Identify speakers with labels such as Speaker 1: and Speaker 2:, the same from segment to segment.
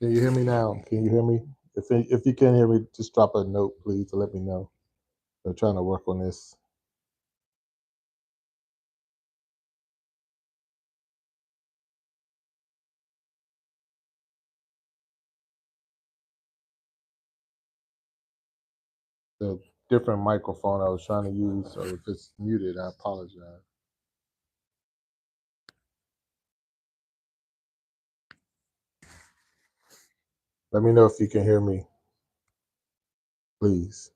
Speaker 1: Can you hear me now? Can you hear me? If you can't hear me, just drop a note, please, to let me know. I'm trying to work on this. The different microphone I was trying to use, so if it's muted, I apologize. Let me know if you can hear me, please.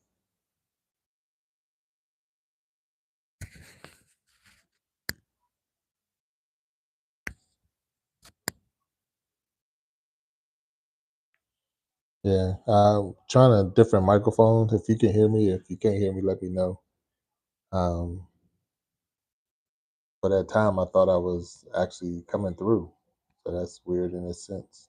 Speaker 1: Yeah, I'm trying a different microphone. If you can hear me, if you can't hear me, let me know. Um, but at time, I thought I was actually coming through, so that's weird in a sense.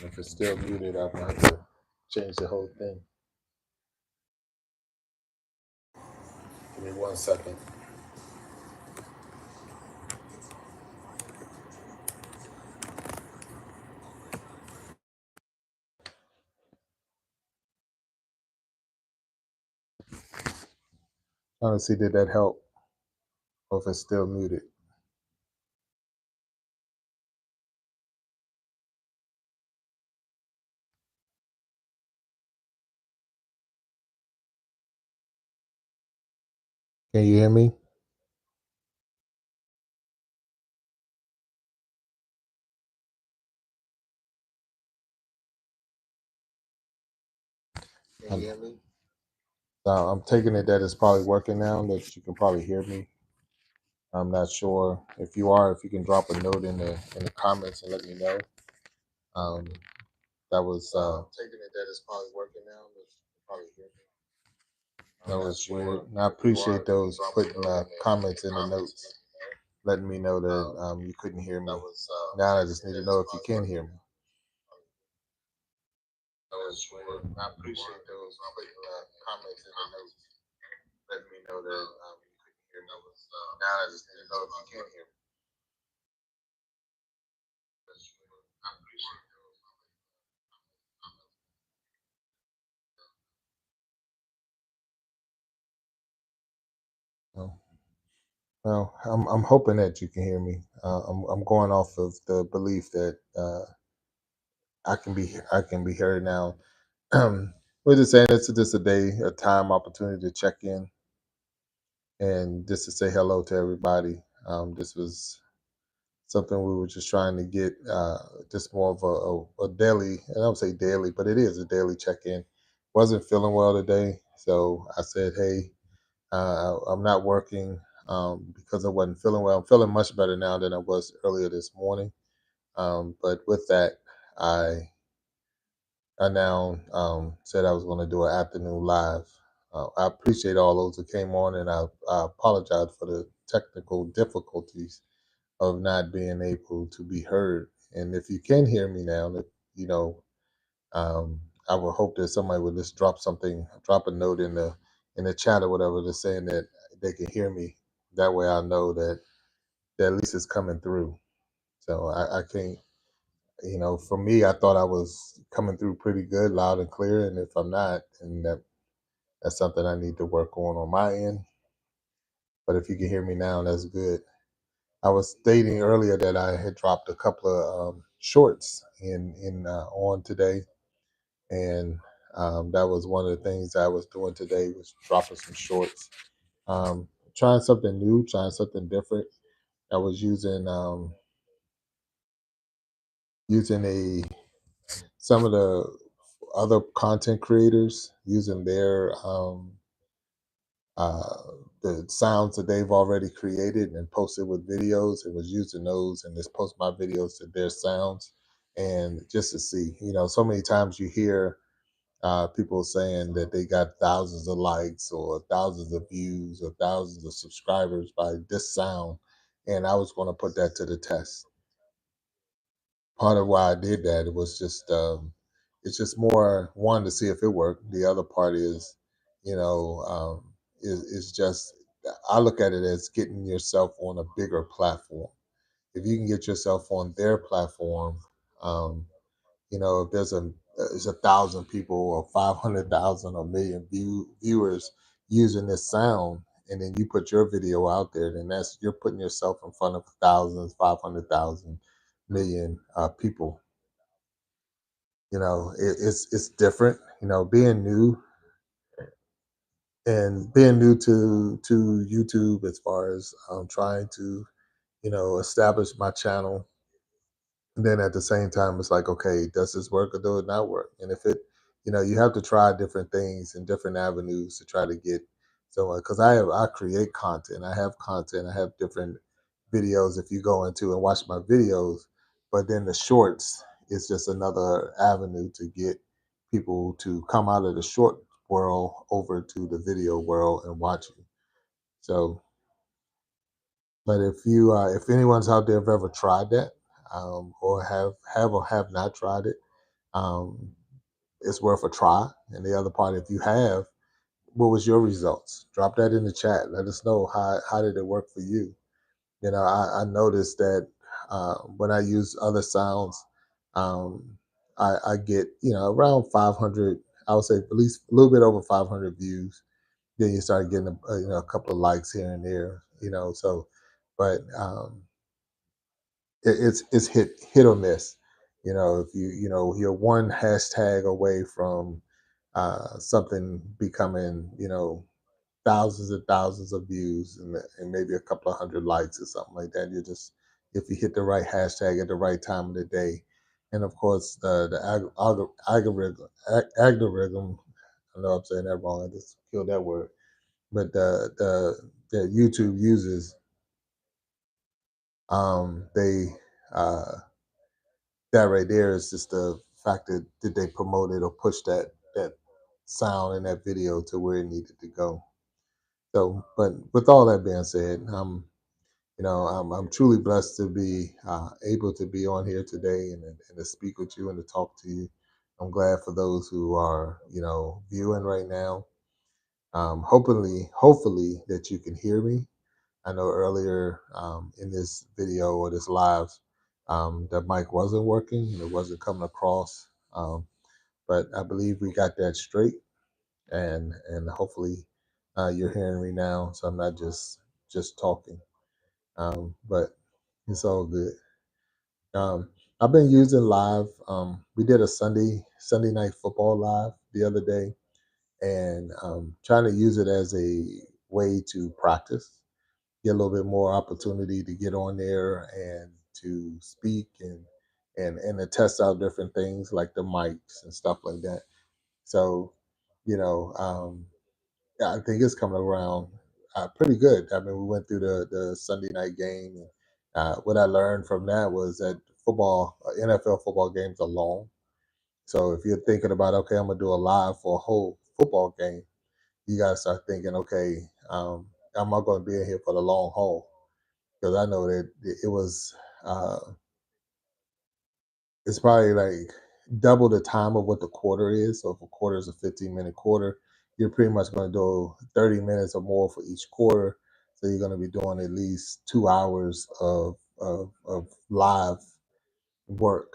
Speaker 1: And if it's still muted, I'm gonna have to change the whole thing. Give me 1 second. Trying to see did that help, or if it's still muted. Can you hear me? Can you hear me? I'm taking it that it's probably working now, that you can probably hear me. I'm not sure. If you are, if you can drop a note in the comments and let me know. Um, that was taking it that it's probably working now, that you can probably hear me. That was weird. And I appreciate those putting comments in the notes, letting me know that you couldn't hear me. Now I just need to know if you can hear me. That was weird. I appreciate those putting comments in the notes, letting me know that you couldn't hear me. Now I just need to know if you can hear me. I appreciate those. Well, I'm hoping that you can hear me. I'm going off of the belief that I can be heard now. We're just saying it's just a day, a time, opportunity to check in and just to say hello to everybody. This was something we were just trying to get just more of a daily, and I don't say daily, but it is a daily check in. Wasn't feeling well today, so I said, hey, I'm not working because I wasn't feeling well. I'm feeling much better now than I was earlier this morning. But with that, I I now said I was going to do an afternoon live. I appreciate all those that came on, and I apologize for the technical difficulties of not being able to be heard. And if you can hear me now, you know, um, I would hope that somebody would just drop something, drop a note in the chat or whatever, just saying that they can hear me. That way, I know that at least it's coming through. So I can't, for me, I thought I was coming through pretty good, loud and clear. And if I'm not, then that's something I need to work on my end. But if you can hear me now, that's good. I was stating earlier that I had dropped a couple of shorts in on today, and that was one of the things I was doing today was dropping some shorts, trying something new, trying something different. I was using a some of the other content creators using their uh, the sounds that they've already created and posted with videos, and was using those and just post my videos to their sounds, and just to see, so many times you hear people saying that they got thousands of likes or thousands of views or thousands of subscribers by this sound, and I was going to put that to the test. Part of why I did that, it was just it's just more one to see if it worked. The other part is, is just I look at it as getting yourself on a bigger platform. If you can get yourself on their platform, um, if there's 1,000 people or 500,000 or million viewers using this sound, and then you put your video out there, then that's you're putting yourself in front of thousands, 500,000 million people. It's different. Being new and being new to YouTube as far as trying to establish my channel. And then at the same time, it's like, okay, does this work or do it not work? And if it, you have to try different things and different avenues to try to get someone. Because I create content, I have content, I have different videos. If you go into and watch my videos, but then the shorts is just another avenue to get people to come out of the short world over to the video world and watch you. So, but if anyone's out there have ever tried that, or have or have not tried it, um, it's worth a try. And the other part, if you have, what was your results? Drop that in the chat. Let us know how did it work for you. I noticed that when I use other sounds, um, I get around 500. I would say at least a little bit over 500 views. Then you start getting a couple of likes here and there. So, but it's hit or miss. If you're one hashtag away from something becoming thousands and thousands of views and maybe a couple of hundred likes or something like that. You just if you hit the right hashtag at the right time of the day, and of course algorithm. I know I'm saying that wrong. I just killed that word. But the YouTube uses, they that right there is just the fact that did they promote it or push that sound in that video to where it needed to go. So, but with all that being said, I'm truly blessed to be able to be on here today and to speak with you and to talk to you. I'm glad for those who are viewing right now. Hopefully that you can hear me. I know earlier in this video or this live, the mic wasn't working and it wasn't coming across. But I believe we got that straight, and hopefully you're hearing me now, so I'm not just talking. But it's all good. Um, I've been using live. We did a Sunday night football live the other day, and trying to use it as a way to practice, get a little bit more opportunity to get on there and to speak and to test out different things like the mics and stuff like that. So, yeah, I think it's coming around pretty good. I mean, we went through the Sunday night game, and what I learned from that was that NFL football games are long. So if you're thinking about, okay, I'm gonna do a live for a whole football game, you gotta start thinking, okay, am I going to be in here for the long haul? Because I know that it was uh, it's probably like double the time of what the quarter is. So if a quarter is a 15-minute quarter, you're pretty much going to do 30 minutes or more for each quarter. So you're going to be doing at least 2 hours of live work,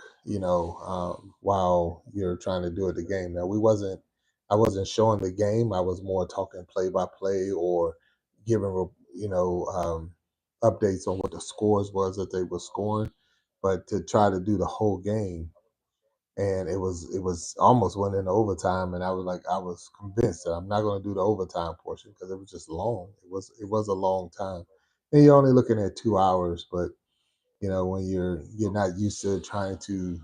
Speaker 1: while you're trying to do it the game. Now I wasn't showing the game. I was more talking play by play or giving, updates on what the scores was that they were scoring. But to try to do the whole game, and it was almost went into overtime, and I was convinced that I'm not going to do the overtime portion because it was just long. It was a long time, and you're only looking at 2 hours, but when you're not used to trying to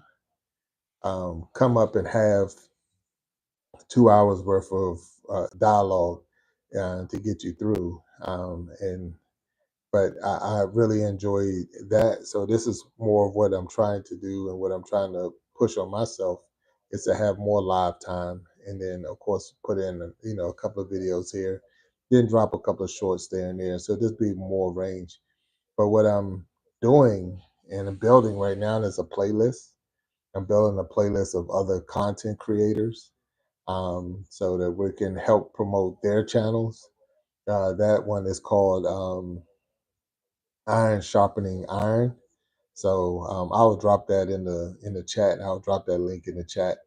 Speaker 1: come up and have 2 hours worth of dialogue to get you through. And but I really enjoy that. So this is more of what I'm trying to do and what I'm trying to push on myself is to have more live time, and then of course put in a couple of videos here, then drop a couple of shorts there and there. So just be more range. But what I'm doing and I'm building right now is a playlist. I'm building a playlist of other content creators, so that we can help promote their channels That one is called Iron Sharpening Iron. So I'll drop that in the chat. I'll drop that link in the chat.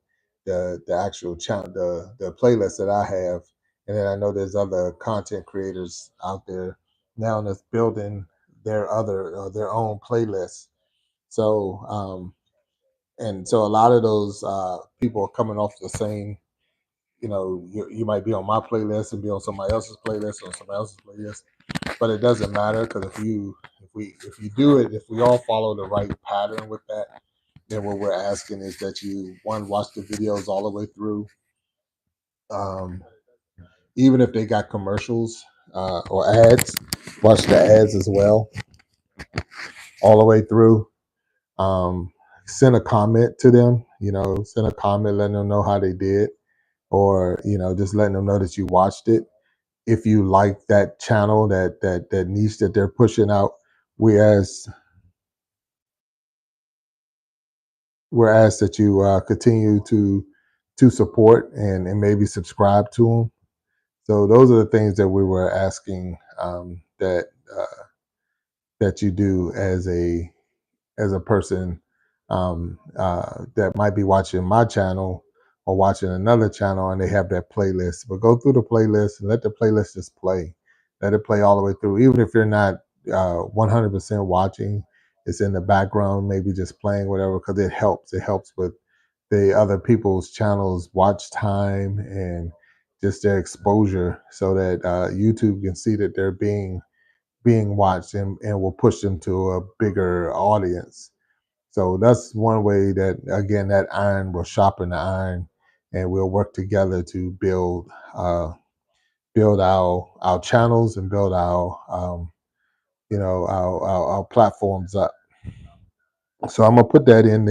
Speaker 1: The actual channel, the playlist that I have, and then I know there's other content creators out there now that's building their own playlists. So and so a lot of those people are coming off the same. You might be on my playlist and be on somebody else's playlist or somebody else's playlist, but it doesn't matter because if you do it, if we all follow the right pattern with that, then what we're asking is that you one watch the videos all the way through, um, even if they got commercials or ads, watch the ads as well all the way through. Um, Send a comment to them, send a comment letting them know how they did, or just letting them know that you watched it. If you like that channel, that niche that they're pushing out, we ask we're asked that you continue to support and maybe subscribe to them. So those are the things that we were asking uh, that you do as a person that might be watching my channel or watching another channel and they have that playlist. But go through the playlist and let the playlist just play. Let it play all the way through, even if you're not 100% watching. It's in the background, maybe just playing whatever, because it helps. It helps with the other people's channels watch time and just their exposure, so that YouTube can see that they're being watched and will push them to a bigger audience. So that's one way that, again, that iron will sharpen the iron, and we'll work together to build our channels and build our platforms up. So I'm gonna put that in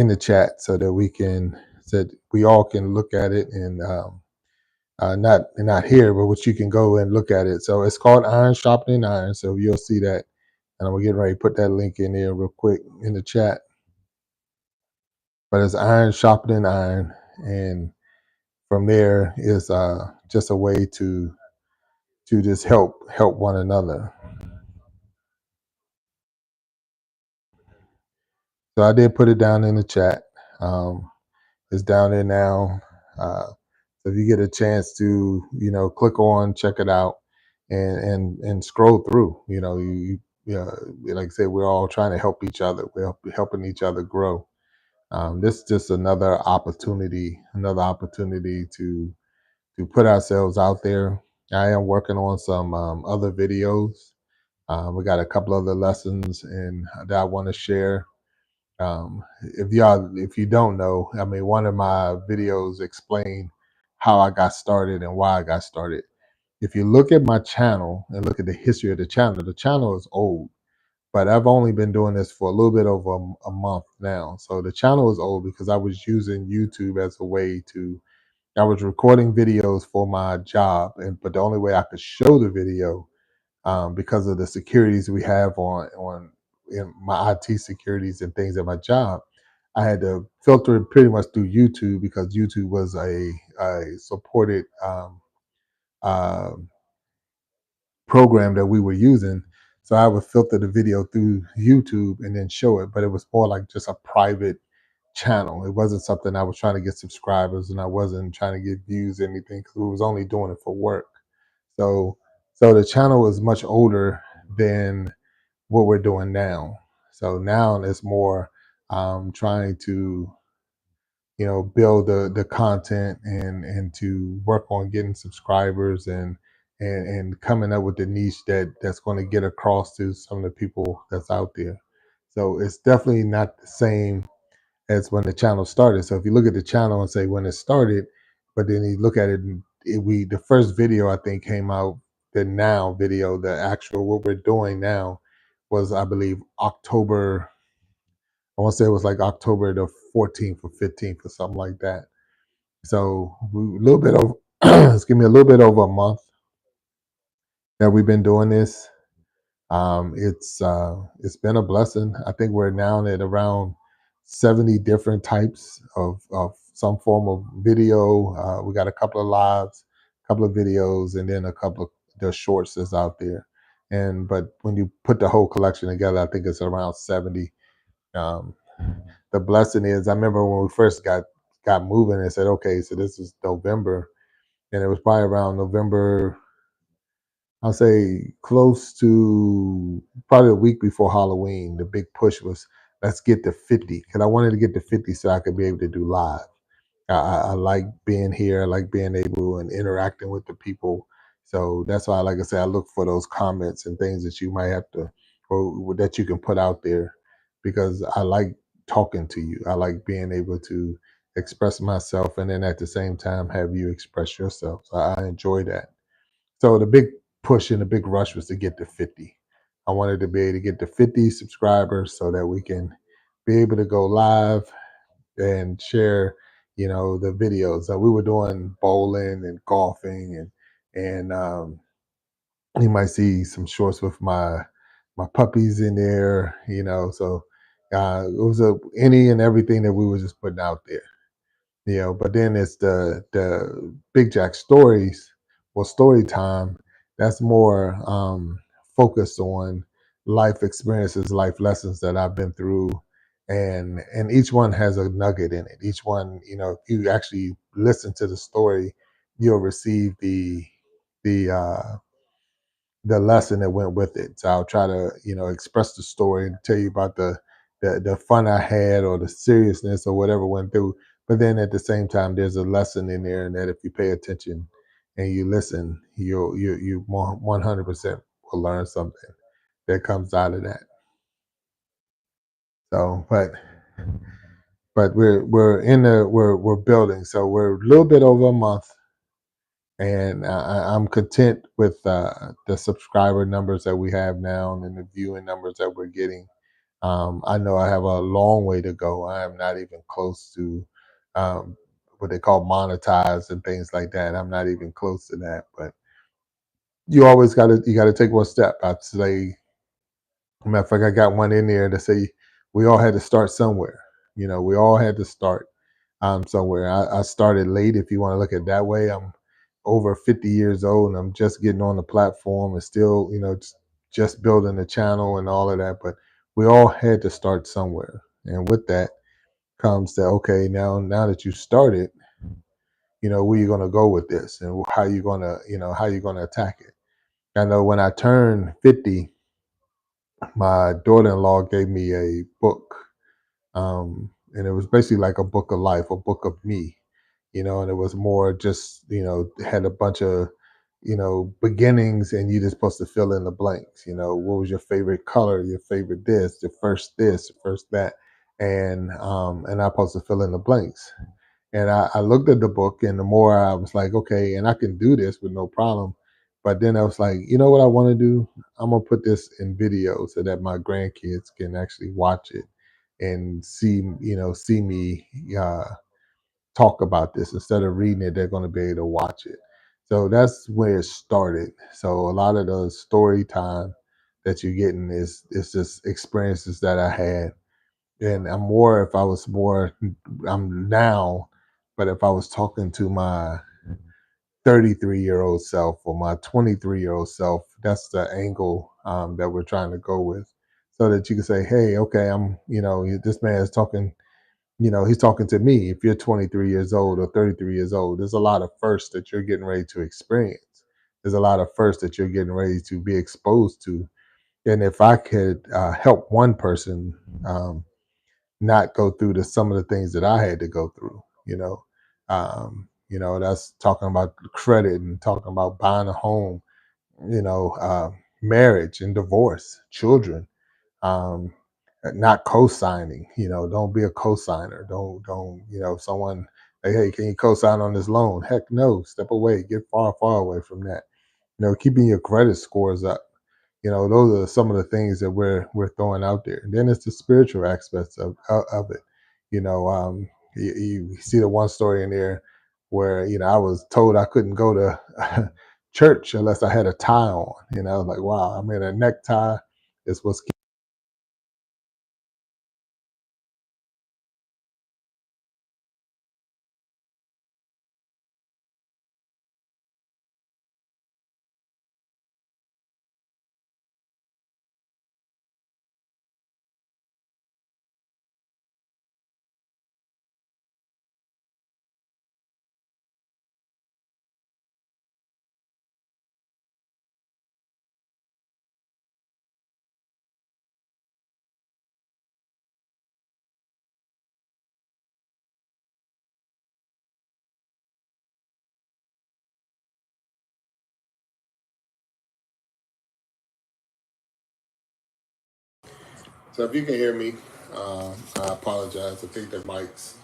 Speaker 1: the chat so that we all can look at it, and not here, but which you can go and look at it. So it's called Iron Sharpening Iron. So you'll see that, and I'm getting ready to put that link in there real quick in the chat. But it's Iron Sharpening Iron, and from there is just a way to just help one another. So I did put it down in the chat. Um, it's down there now. So if you get a chance to, click on, check it out, and scroll through. Like I said, we're all trying to help each other. We're helping each other grow. This is just another opportunity to put ourselves out there. I am working on some other videos. We got a couple other lessons and that I want to share. If you don't know, I mean, one of my videos explain how I got started and why I got started. If you look at my channel and look at the history of the channel is old, but I've only been doing this for a little bit over a month now. So the channel is old because I was using YouTube as a way to, I was recording videos for my job, but the only way I could show the video, because of the securities we have on in my IT securities and things at my job, I had to filter it pretty much through YouTube because YouTube was a supported uh, program that we were using. So I would filter the video through YouTube and then show it, but it was more like just a private channel. It wasn't something I was trying to get subscribers, and I wasn't trying to get views or anything, because we was only doing it for work. So so the channel is much older than what we're doing now. So now it's more trying to build the content and to work on getting subscribers and coming up with the niche that's going to get across to some of the people that's out there. So it's definitely not the same as when the channel started. So if you look at the channel and say when it started, but then you look at it, and the first video I think came out, the now video, the actual what we're doing now, was, I believe, October. I want to say it was like October the 14th or 15th or something like that. So a little bit over, excuse me, a little bit over a month that we've been doing this. It's been a blessing. I think we're now at around 70 different types of some form of video. We got a couple of lives, couple of videos, and then a couple of the shorts that's out there. And but when you put the whole collection together, I think it's around 70. Um, the blessing is, I remember when we first got moving and said, okay, so this is November, and it was probably around November, I'll say close to probably a week before Halloween. The big push was, let's get to 50, because I wanted to get to 50 so I could be able to do live. I like being here. I like being able and interacting with the people. So that's why, like I said, I look for those comments and things that you might have to, or that you can put out there, because I like talking to you. I like being able to express myself, and then at the same time have you express yourself. So I enjoy that. So the big push and the big rush was to get to 50. I wanted to be able to get to 50 subscribers so that we can be able to go live and share, the videos. We were doing bowling and golfing, and you might see some shorts with my puppies in there. So it was any and everything that we were just putting out there. But then it's the Big Jack stories, well, story time. That's more focused on life experiences, life lessons that I've been through, and each one has a nugget in it. Each one, if you actually listen to the story, you'll receive the lesson that went with it. So I'll try to, express the story and tell you about the fun I had, or the seriousness, or whatever went through. But then at the same time, there's a lesson in there, and that if you pay attention and you listen, you 100% will learn something that comes out of that. So, but we're building. So we're a little bit over a month, and I'm content with the subscriber numbers that we have now and the viewing numbers that we're getting. I know I have a long way to go. I am not even close to um, what they call monetize and things like that. I'm not even close to that. But you gotta take one step. I'd say, matter of fact, I got one in there to say we all had to start somewhere. We all had to start somewhere. I started late, if you want to look at it that way. I'm over 50 years old, and I'm just getting on the platform, and still, just building the channel and all of that. But we all had to start somewhere. And with that comes that, okay, now that you started, where you going to go with this, and how you going to attack it. I know when I turned 50, my daughter-in-law gave me a book, and it was basically like a book of life, a book of me, and it was more just, had a bunch of, beginnings, and you're just supposed to fill in the blanks. What was your favorite color, your favorite this, the first that, and I'm supposed to fill in the blanks. And I looked at the book, and the more I was like, okay, and I can do this with no problem. But then I was like, you know what I want to do? I'm gonna put this in video so that my grandkids can actually watch it and see me talk about this. Instead of reading it, they're going to be able to watch it. So that's where it started. So a lot of the story time that you're getting is just experiences that I had. And if I was more, I'm now, but if I was talking to my 33-year-old self or my 23-year-old self, that's the angle that we're trying to go with. So that you can say, hey, okay, this man is talking, he's talking to me. If you're 23 years old or 33 years old, there's a lot of firsts that you're getting ready to experience. There's a lot of firsts that you're getting ready to be exposed to. And if I could help one person not go through some of the things that I had to go through, that's talking about credit and talking about buying a home, you know, uh, marriage and divorce, children, um, not co-signing. Don't be a co-signer. Don't. If someone, hey, can you co-sign on this loan? Heck no. Step away. Get far, far away from that. Keeping your credit scores up. Those are some of the things that we're throwing out there. And then it's the spiritual aspects of it. You see the one story in there where I was told I couldn't go to church unless I had a tie on. I was like, wow. I mean, a necktie is what's So if you can hear me, I apologize. I think the mics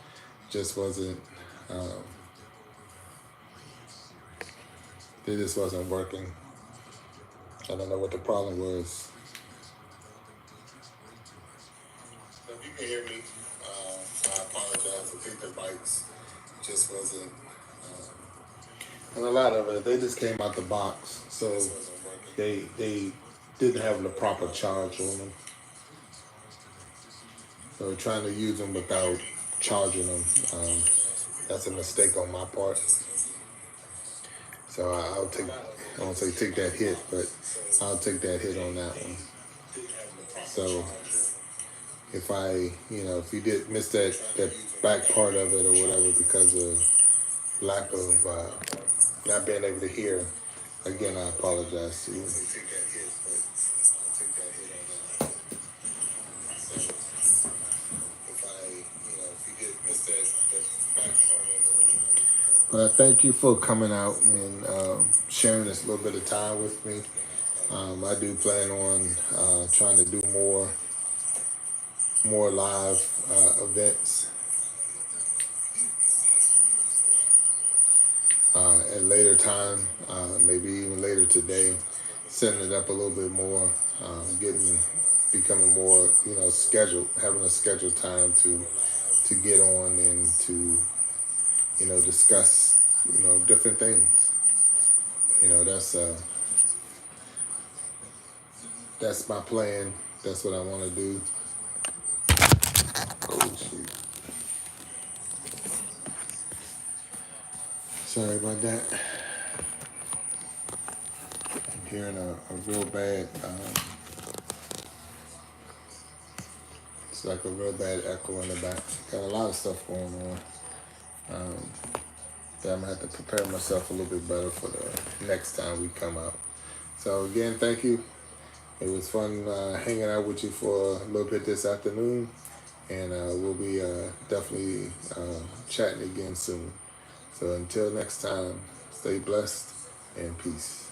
Speaker 1: just wasn't, um, they just wasn't working. I don't know what the problem was. So if you can hear me, I apologize. I think the mics just wasn't, and a lot of it, they just came out the box, so they didn't have the proper charge on them. So trying to use them without charging them, that's a mistake on my part. So I'll take, I won't say take that hit, but I'll take that hit on that one. So if if you did miss that back part of it or whatever because of lack of not being able to hear, again, I apologize to you. But I thank you for coming out and sharing this little bit of time with me. I do plan on trying to do more live events at a later time, maybe even later today, setting it up a little bit more, becoming more, scheduled, having a scheduled time to get on and to, discuss, different things. That's my plan. That's what I want to do. Oh, shoot. Sorry about that. I'm hearing a real bad, it's like a real bad echo in the back. Got a lot of stuff going on. That I'm gonna have to prepare myself a little bit better for the next time we come out. So again, thank you. It was fun hanging out with you for a little bit this afternoon, and we'll be definitely chatting again soon. So until next time, stay blessed and peace.